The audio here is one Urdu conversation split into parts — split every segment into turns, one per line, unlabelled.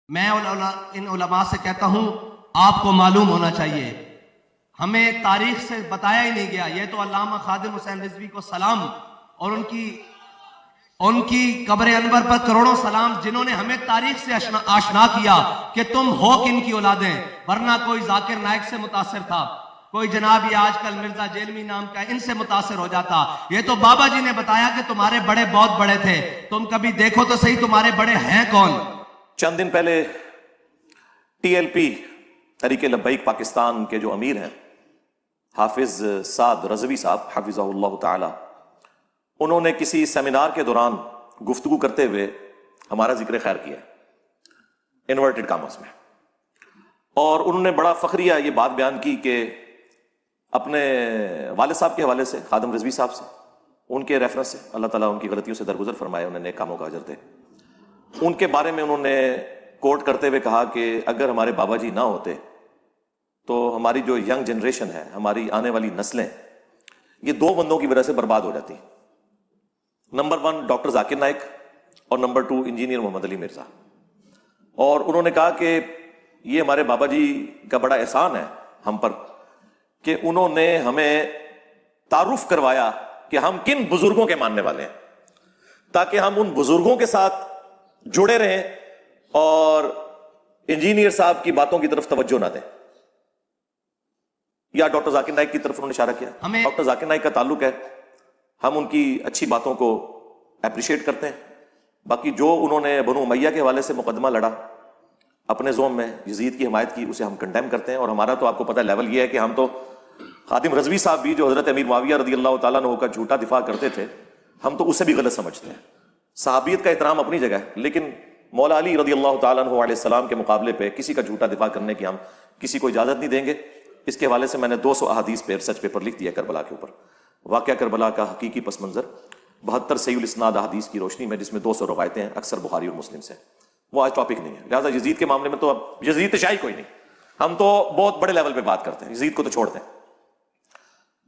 میں ان علماء سے کہتا ہوں آپ کو معلوم ہونا چاہیے، ہمیں تاریخ سے بتایا ہی نہیں گیا. یہ تو علامہ خادم حسین رضوی کو سلام اور ان کی قبر انور پر کروڑوں سلام، جنہوں نے ہمیں تاریخ سے آشنا کیا کہ تم ہو کن کی اولادیں. ورنہ کوئی ذاکر نائک سے متاثر تھا، کوئی جناب یہ آج کل مرزا جیلمی نام کا ان سے متاثر ہو جاتا. یہ تو بابا جی نے بتایا کہ تمہارے بڑے بہت بڑے تھے، تم کبھی دیکھو تو صحیح تمہارے بڑے ہیں کون.
چند دن پہلے T L P Tehreek Labbaik Pakistan کے جو امیر ہیں حافظ سعد رضوی صاحب حفظہ اللہ تعالی، انہوں نے کسی سیمینار کے دوران گفتگو کرتے ہوئے ہمارا ذکر خیر کیا انورٹڈ کامرس میں، اور انہوں نے بڑا فخریہ یہ بات بیان کی کہ اپنے والد صاحب کے حوالے سے، خادم رضوی صاحب سے، ان کے ریفرنس سے، اللہ تعالیٰ ان کی غلطیوں سے درگزر فرمائے، انہیں نیک کاموں کا اجر دے. ان کے بارے میں انہوں نے کوٹ کرتے ہوئے کہا کہ اگر ہمارے بابا جی نہ ہوتے تو ہماری جو ینگ جنریشن ہے، ہماری آنے والی نسلیں، یہ دو بندوں کی وجہ سے برباد ہو جاتی. نمبر 1 ڈاکٹر ذاکر نائک اور نمبر 2 انجینئر محمد علی مرزا. اور انہوں نے کہا کہ یہ ہمارے بابا جی کا بڑا احسان ہے ہم پر کہ انہوں نے ہمیں تعارف کروایا کہ ہم کن بزرگوں کے ماننے والے ہیں، تاکہ ہم ان بزرگوں کے ساتھ جڑے رہیں اور انجینئر صاحب کی باتوں کی طرف توجہ نہ دیں. یا ڈاکٹر ذاکر نائک کی طرف انہوں نے اشارہ کیا. ڈاکٹر ذاکر نائک کا تعلق ہے، ہم ان کی اچھی باتوں کو اپریشیٹ کرتے ہیں. باقی جو انہوں نے بنو امیہ کے حوالے سے مقدمہ لڑا اپنے زوم میں، یزید کی حمایت کی، اسے ہم کنڈیم کرتے ہیں. اور ہمارا تو آپ کو پتہ لیول یہ ہے کہ ہم تو خادم رضوی صاحب بھی جو حضرت امیر معاویہ رضی اللہ تعالیٰ عنہ کا جھوٹا دفاع کرتے تھے، ہم تو اسے بھی غلط سمجھتے ہیں. صحابیت کا احترام اپنی جگہ ہے، لیکن مولا علی رضی اللہ تعالیٰ عنہ علیہ السلام کے مقابلے پہ کسی کا جھوٹا دفاع کرنے کی ہم کسی کو اجازت نہیں دیں گے. اس کے حوالے سے میں نے 200 احادیث پہ ریسرچ پیپر لکھ دیا کربلا کے اوپر. واقعہ کربلا کا حقیقی پس منظر 72 صحیح الاسناد احادیث کی روشنی میں، جس میں 200 روایتیں ہیں، اکثر بخاری اور مسلم سے. وہ آج ٹاپک نہیں ہے. لہٰذا یزید کے معاملے میں تو اب یزید شاہی کوئی نہیں، ہم تو بہت بڑے لیول پہ بات کرتے ہیں، یزید کو تو چھوڑ دیں.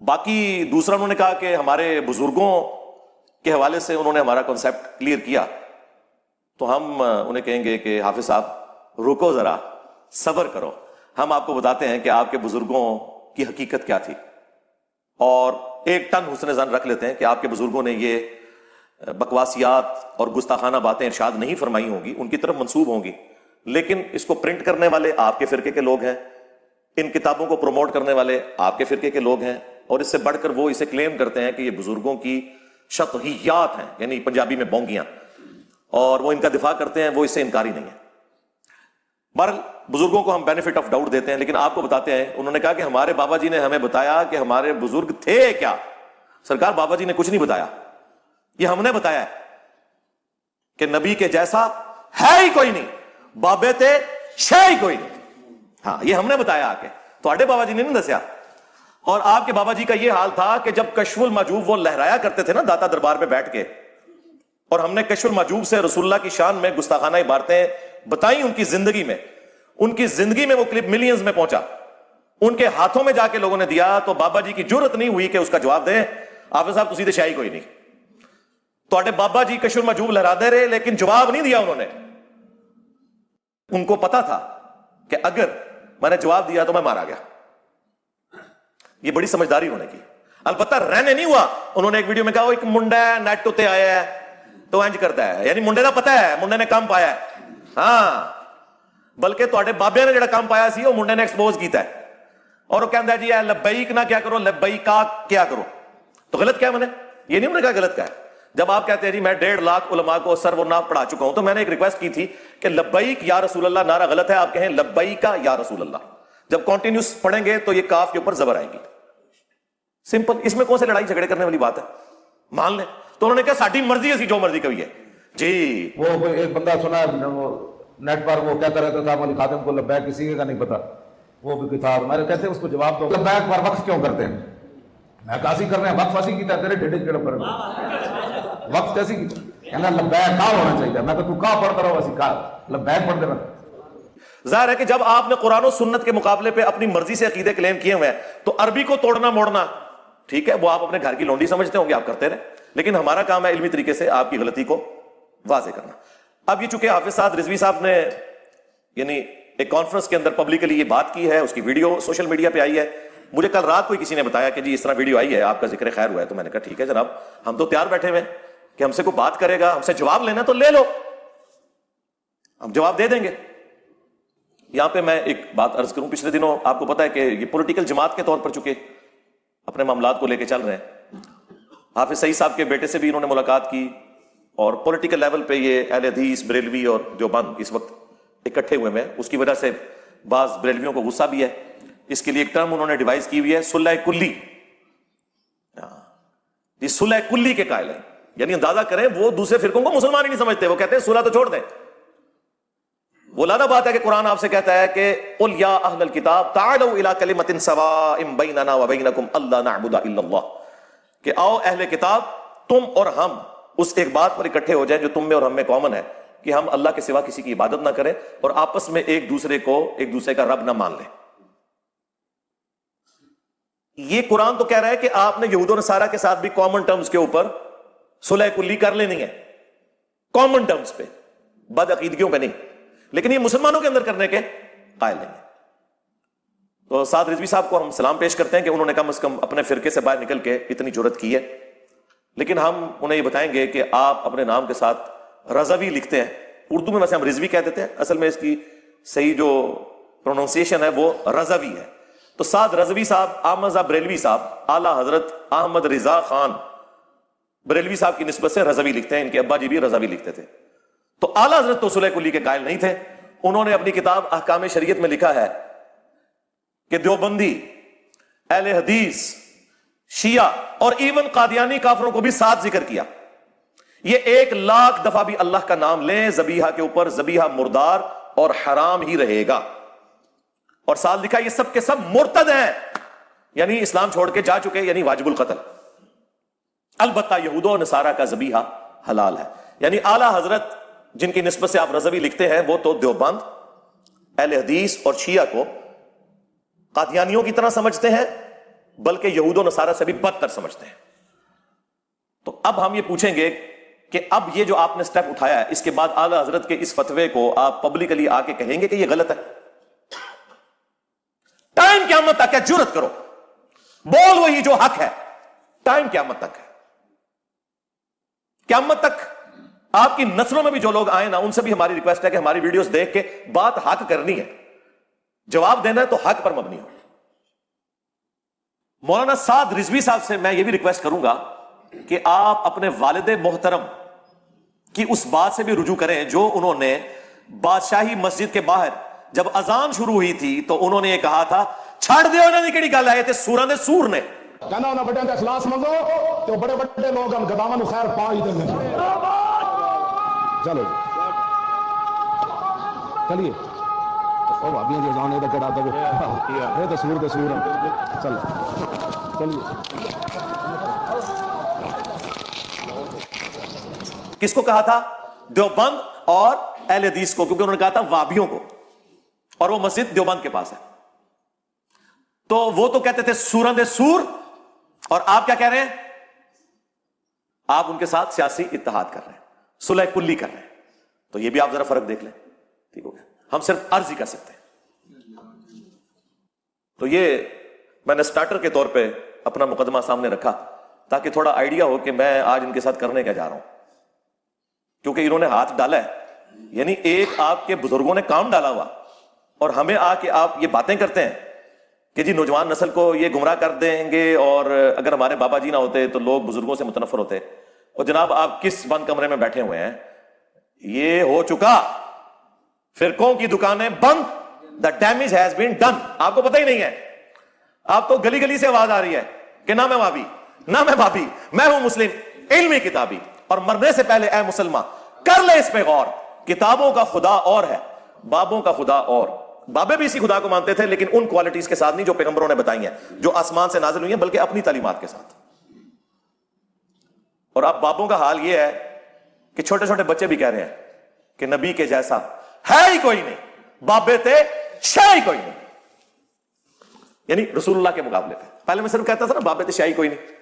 باقی دوسرا انہوں نے کہا کہ ہمارے بزرگوں کے حوالے سے انہوں نے ہمارا کنسیپٹ کلیئر کیا، تو ہم انہیں کہیں گے کہ حافظ صاحب رکو ذرا، صبر کرو. ہم آپ کو بتاتے ہیں کہ آپ کے بزرگوں کی حقیقت کیا تھی، اور 1 ٹن حسن ظن رکھ لیتے ہیں کہ آپ کے بزرگوں نے یہ بکواسیات اور گستاخانہ باتیں ارشاد نہیں فرمائی ہوں گی، ان کی طرف منسوب ہوں گی، لیکن اس کو پرنٹ کرنے والے آپ کے فرقے کے لوگ ہیں، ان کتابوں کو پروموٹ کرنے والے آپ کے فرقے کے لوگ ہیں، اور اس سے بڑھ کر وہ اسے کلیم کرتے ہیں کہ یہ بزرگوں کی شطحیات ہیں، یعنی پنجابی میں بونگیاں، اور وہ ان کا دفاع کرتے ہیں، وہ اس سے انکاری نہیں ہے. بہرحال بزرگوں کو ہم بینیفٹ آف ڈاؤٹ دیتے ہیں، لیکن آپ کو بتاتے ہیں. انہوں نے کہا کہ ہمارے بابا جی نے ہمیں بتایا کہ ہمارے بزرگ تھے کیا. سرکار بابا جی نے کچھ نہیں بتایا، یہ ہم نے بتایا ہے کہ نبی کے جیسا ہے ہی کوئی نہیں، بابے تھے شے ہی کوئی نہیں. ہاں یہ ہم نے بتایا آ کے، تواڈے بابا جی نے نہیں دسیا. اور آپ کے بابا جی کا یہ حال تھا کہ جب کشف المحجوب وہ لہرایا کرتے تھے نا داتا دربار پہ بیٹھ کے، اور ہم نے کشف المحجوب سے رسول اللہ کی شان میں گستاخانہ عبارتیں بتائیں ان کی زندگی میں، ان کی زندگی میں وہ کلپ ملینز میں پہنچا، ان کے ہاتھوں میں جا کے لوگوں نے دیا، تو بابا جی کی جرت نہیں ہوئی کہ اس کا جواب دیں حافظ صاحب تسی تے شاہی کوئی نہیں. تواڈے بابا جی کشف المحجوب لہرا دے رہے، لیکن جواب نہیں دیا انہوں نے. ان کو پتا تھا کہ اگر میں نے جواب دیا تو میں مارا گیا. یہ بڑی سمجھداری ہونے کی. البتہ رہنے نہیں ہوا. انہوں نے ایک ویڈیو میں کہا وہ ایک منڈا ہے نیٹ تے آیا ہے تو انج کرتا ہے، یعنی منڈے کا پتا ہے، منڈے نے کام پایا ہے. ہاں بلکہ تواڈے بابے نے جڑا کام پایا سی وہ منڈے نے ایکسپوز کیتا ہے، اور وہ کہندا ہے جی اے لبیک نہ کیا کرو، لبیکا کیا کرو. تو غلط کیا ہے؟ میں نے یہ نہیں انہوں نے کہا غلط کیا ہے. جب آپ کہتے ہیں جی میں 1.5 لاکھ علماء کو سر و ناف پڑھا چکا ہوں، تو میں نے ایک ریکویسٹ کی تھی کہ لبیک یا رسول اللہ نعرہ غلط ہے، آپ کہیں لبیکا یا رسول اللہ. جب کنٹینیوس پڑھیں گے تو یہ کاف کے اوپر زبر آئے گی. سمپل. اس میں کون سے لڑائی جھگڑے کرنے والی بات ہے؟ مان لیں. تو انہوں نے کہا ساڈی مرضی ہے جو مرضی کہیے جی.
وہ ایک بندہ سنا نیٹ پر، وہ کہتا رہتا تھا مولانا خادم کو لبیک کسی کا نہیں پتا، وہ بھی کتاب ہمارے کہتے ہیں اس کو جواب دو، لبیک پر وقف کیوں کرتے ہیں؟ میں کاسی کر رہے ہیں، وقف ایسی کیتا تیرے ڈیڈے کیڑا پر وقف کیسی کی کہنا لبیک کا ہونا چاہیے. میں کہ تو کا پڑھتا رہو اسی کا لبیک پڑھ دینا.
ظاہر ہے کہ جب آپ نے قرآن و سنت کے مقابلے پہ اپنی مرضی سے عقیدے کلیم کیے ہوئے ہیں تو عربی کو توڑنا موڑنا ٹھیک ہے، وہ آپ اپنے گھر کی لونڈی سمجھتے ہوں گے، آپ کرتے رہیں، لیکن ہمارا کام ہے علمی طریقے سے آپ کی غلطی کو واضح کرنا. اب یہ چونکہ حافظ سعد رضوی صاحب نے یعنی ایک کانفرنس کے اندر پبلکلی یہ بات کی ہے, اس کی ویڈیو سوشل میڈیا پہ آئی ہے. مجھے کل رات کوئی کسی نے بتایا کہ جی اس طرح ویڈیو آئی ہے, آپ کا ذکر خیر ہوا ہے. تو میں نے کہا ٹھیک ہے جناب, ہم تو تیار بیٹھے ہوئے کہ ہم سے کوئی بات کرے گا, ہم سے جواب لینا تو لے لو, ہم جواب دے دیں گے. یہاں پہ میں ایک بات عرض کروں, پچھلے دنوں آپ کو پتا ہے کہ یہ پولیٹیکل جماعت کے طور پر چکے اپنے معاملات کو لے کے چل رہے ہیں. حافظ سعید صاحب کے بیٹے سے بھی انہوں نے ملاقات کی, اور پولیٹیکل لیول پہ یہ اہل حدیث, بریلوی اور دیوبند اس وقت اکٹھے ہوئے ہیں. اس کی وجہ سے بعض بریلویوں کو غصہ بھی ہے. اس کے لیے ایک ٹرم انہوں نے ڈیوائز کی ہوئی ہے, صلح کلی. یہ صلح کلی کے قائل ہیں, یعنی اندازہ کریں وہ دوسرے فرقوں کو مسلمان ہی نہیں سمجھتے, وہ کہتے ہیں صلح تو چھوڑ دیں. وہ لانا بات ہے کہ قرآن آپ سے کہتا ہے کہ قل یا اہل الکتاب تعالوا الی کلمۃ سواء بیننا وبینکم الا نعبد الا اللہ, کہ آؤ اہل کتاب تم اور ہم اس ایک بات پر اکٹھے ہو جائیں جو تم میں اور ہم میں کامن ہے, کہ ہم اللہ کے سوا کسی کی عبادت نہ کریں اور آپس میں ایک دوسرے کا رب نہ مان لیں. یہ قرآن تو کہہ رہا ہے کہ آپ نے یہود و نصارہ کے ساتھ بھی کامن ٹرمز کے اوپر صلح کلی کر لینی ہے, کامن ٹرمز پہ, بد عقیدگیوں پہ نہیں. لیکن یہ مسلمانوں کے اندر کرنے کے قائل نہیں ہے. تو سعد رضوی صاحب کو ہم سلام پیش کرتے ہیں کہ انہوں نے کم از کم اپنے فرقے سے باہر نکل کے اتنی جرأت کی ہے. لیکن ہم انہیں یہ بتائیں گے کہ آپ اپنے نام کے ساتھ رضوی لکھتے ہیں, اردو میں ویسے ہم رضوی کہہ دیتے ہیں, اصل میں اس کی صحیح جو پروننسیشن ہے وہ رضوی ہے. تو سعد رضوی صاحب, احمد صاحب بریلوی صاحب, اعلیٰ حضرت احمد رضا خان بریلوی صاحب کی نسبت سے رضوی لکھتے ہیں. ان کے ابا جی بھی رضوی لکھتے تھے. تو اعلیٰ حضرت تو صلح کلی کے قائل نہیں تھے. انہوں نے اپنی کتاب احکام شریعت میں لکھا ہے کہ دیوبندی, اہل حدیث, شیعہ اور ایون قادیانی کافروں کو بھی ساتھ ذکر کیا. یہ 1,00,000 دفعہ بھی اللہ کا نام لیں ذبیحہ کے اوپر, ذبیحہ مردار اور حرام ہی رہے گا. اور ساتھ لکھا یہ سب کے سب مرتد ہیں, یعنی اسلام چھوڑ کے جا چکے, یعنی واجب القتل. البتہ یہود و نصارہ کا ذبیحہ حلال ہے. یعنی اعلیٰ حضرت جن کی نسبت سے آپ رضوی لکھتے ہیں وہ تو دیوبند, اہل حدیث اور شیعہ کو قادیانیوں کی طرح سمجھتے ہیں, بلکہ یہود و نصارہ سے بھی بدتر سمجھتے ہیں. تو اب ہم یہ پوچھیں گے کہ اب یہ جو آپ نے سٹیپ اٹھایا ہے, اس کے بعد اعلیٰ حضرت کے اس فتوے کو آپ پبلکلی آ کے کہیں گے کہ یہ غلط ہے؟ ٹائم قیامت تک ہے, جرأت کرو, بول وہی جو حق ہے. ٹائم قیامت تک ہے. قیامت تک آپ کی نسلوں میں بھی جو لوگ آئے نا, ان سے بھی ہماری ریکویسٹ ہے کہ ہماری ویڈیوز دیکھ کے بات حق کرنی ہے, جواب دینا ہے تو حق پر مبنی ہو. مولانا سعد رضوی صاحب سے میں یہ بھی ریکویسٹ کروں گا کہ آپ اپنے والد محترم کی اس بات سے بھی رجوع کریں جو انہوں نے بادشاہی مسجد کے باہر جب اذان شروع ہوئی تھی تو انہوں نے یہ کہا تھا, چھڑ دیو انہوں نے کیڑی گل آئے تھے سوراں دے سور نے.
کہنا انہاں بڑے اخلاص منگو تو بڑے بڑے لوگ ہم گداواں نو خیر پا ہی دیں گے. چلو چلیے او بھابیاں دی اذان اے کڑا دو اے تے سور چل چلیے.
کس کو کہا تھا؟ دیوبند اور اہل حدیث کو, کیونکہ انہوں نے کہا تھا وابیوں کو, اور وہ مسجد دیوبند کے پاس ہے. تو وہ تو کہتے تھے سوراں دے سور, اور آپ کیا کہہ رہے ہیں؟ آپ ان کے ساتھ سیاسی اتحاد کر رہے ہیں, صلح کلی کر رہے ہیں. تو یہ بھی آپ ذرا فرق دیکھ لیں. ٹھیک ہو گیا, ہم صرف عرض ہی کر سکتے ہیں. تو یہ میں نے سٹارٹر کے طور پہ اپنا مقدمہ سامنے رکھا تاکہ تھوڑا آئیڈیا ہو کہ میں آج ان کے ساتھ کرنے کیا جا رہا ہوں. کیونکہ انہوں نے ہاتھ ڈالا ہے, یعنی ایک آپ کے بزرگوں نے کام ڈالا ہوا, اور ہمیں آ کے آپ یہ باتیں کرتے ہیں کہ جی نوجوان نسل کو یہ گمراہ کر دیں گے, اور اگر ہمارے بابا جی نہ ہوتے تو لوگ بزرگوں سے متنفر ہوتے. اور جناب آپ کس بند کمرے میں بیٹھے ہوئے ہیں؟ یہ ہو چکا, فرقوں کی دکانیں بند, the damage has been done. آپ کو پتہ ہی نہیں ہے, آپ تو گلی گلی سے آواز آ رہی ہے کہ نہ میں وابی نہ میں بھابی, میں ہوں مسلم علمی کتابی. اور مرنے سے پہلے اے مسلمان کر لے اس پہ غور, کتابوں کا خدا اور ہے, بابوں کا خدا اور. بابے بھی اسی خدا کو مانتے تھے, لیکن ان کوالٹیز کے ساتھ نہیں جو پیغمبروں نے بتائی ہیں, جو آسمان سے نازل ہوئی ہیں, بلکہ اپنی تعلیمات کے ساتھ. اور اب بابوں کا حال یہ ہے کہ چھوٹے چھوٹے بچے بھی کہہ رہے ہیں کہ نبی کے جیسا ہے ہی کوئی نہیں, بابے تھے شاہ ہی کوئی نہیں. یعنی رسول اللہ کے مقابلے پہ. پہلے میں صرف کہتا تھا نا بابے تھے شاہ ہی کوئی نہیں,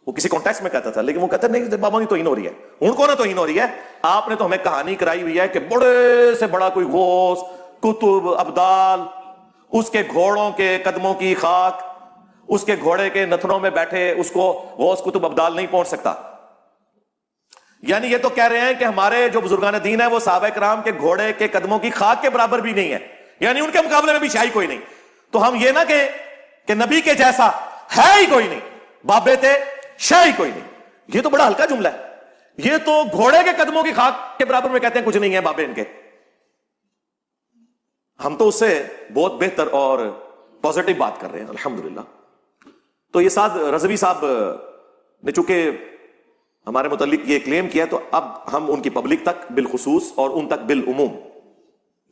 وہ کسی کانٹیکسٹ میں کہتا تھا, لیکن وہ کہتا نہیں بابا نہیں توہین ہو رہی ہے. ان کو نہ توہین ہو رہی ہے, آپ نے تو ہمیں کہانی کرائی ہوئی ہے کہ بڑے سے بڑا کوئی غوث کتب ابدال، اس کے گھوڑوں کے قدموں کی خاک، اس کے گھوڑے کے نتنوں میں بیٹھے اس کو غوث کتب ابدال نہیں پہنچ سکتا. یعنی یہ تو کہہ رہے ہیں کہ ہمارے جو بزرگان دین ہیں وہ صحابہ کرام کے گھوڑے کے قدموں کی خاک کے برابر بھی نہیں ہے، یعنی ان کے مقابلے میں بھی شاہی کوئی نہیں. تو ہم یہ نہ کہیں کہ نبی کے جیسا ہے ہی کوئی نہیں، بابے تھے شاہی کوئی نہیں. یہ تو بڑا ہلکا جملہ ہے. یہ تو گھوڑے کے قدموں کی خاک کے برابر میں کہتے ہیں کچھ نہیں ہے بابے ان کے. ہم تو اس سے بہت بہتر اور پازیٹو بات کر رہے ہیں الحمدللہ. تو یہ سعد رضوی صاحب نے چونکہ ہمارے متعلق یہ کلیم کیا تو اب ہم ان کی پبلک تک بالخصوص اور ان تک بالعموم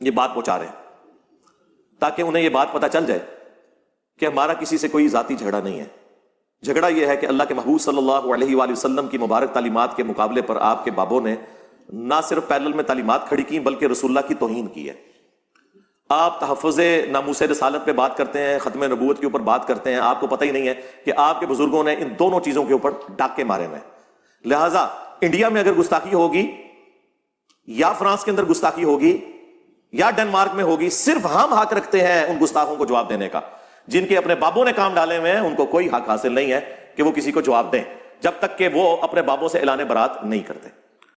یہ بات پہنچا رہے ہیں تاکہ انہیں یہ بات پتہ چل جائے کہ ہمارا کسی سے کوئی ذاتی جھگڑا نہیں ہے. جھگڑا یہ ہے کہ اللہ کے محبوب صلی اللہ علیہ وآلہ وسلم کی مبارک تعلیمات کے مقابلے پر آپ کے بابوں نے نہ صرف پیرلل میں تعلیمات کھڑی کی بلکہ رسول اللہ کی توہین کی ہے. آپ تحفظ ناموس رسالت پہ بات کرتے ہیں، ختم نبوت کے اوپر بات کرتے ہیں، آپ کو پتہ ہی نہیں ہے کہ آپ کے بزرگوں نے ان دونوں چیزوں کے اوپر ڈاکے مارے ہیں. لہٰذا انڈیا میں اگر گستاخی ہوگی یا فرانس کے اندر گستاخی ہوگی یا ڈنمارک میں ہوگی، صرف ہم حق رکھتے ہیں ان گستاخوں کو جواب دینے کا. جن کے اپنے بابوں نے کام ڈالے ہوئے ہیں ان کو کوئی حق حاصل نہیں ہے کہ وہ کسی کو جواب دیں جب تک کہ وہ اپنے بابوں سے اعلان برات نہیں کرتے.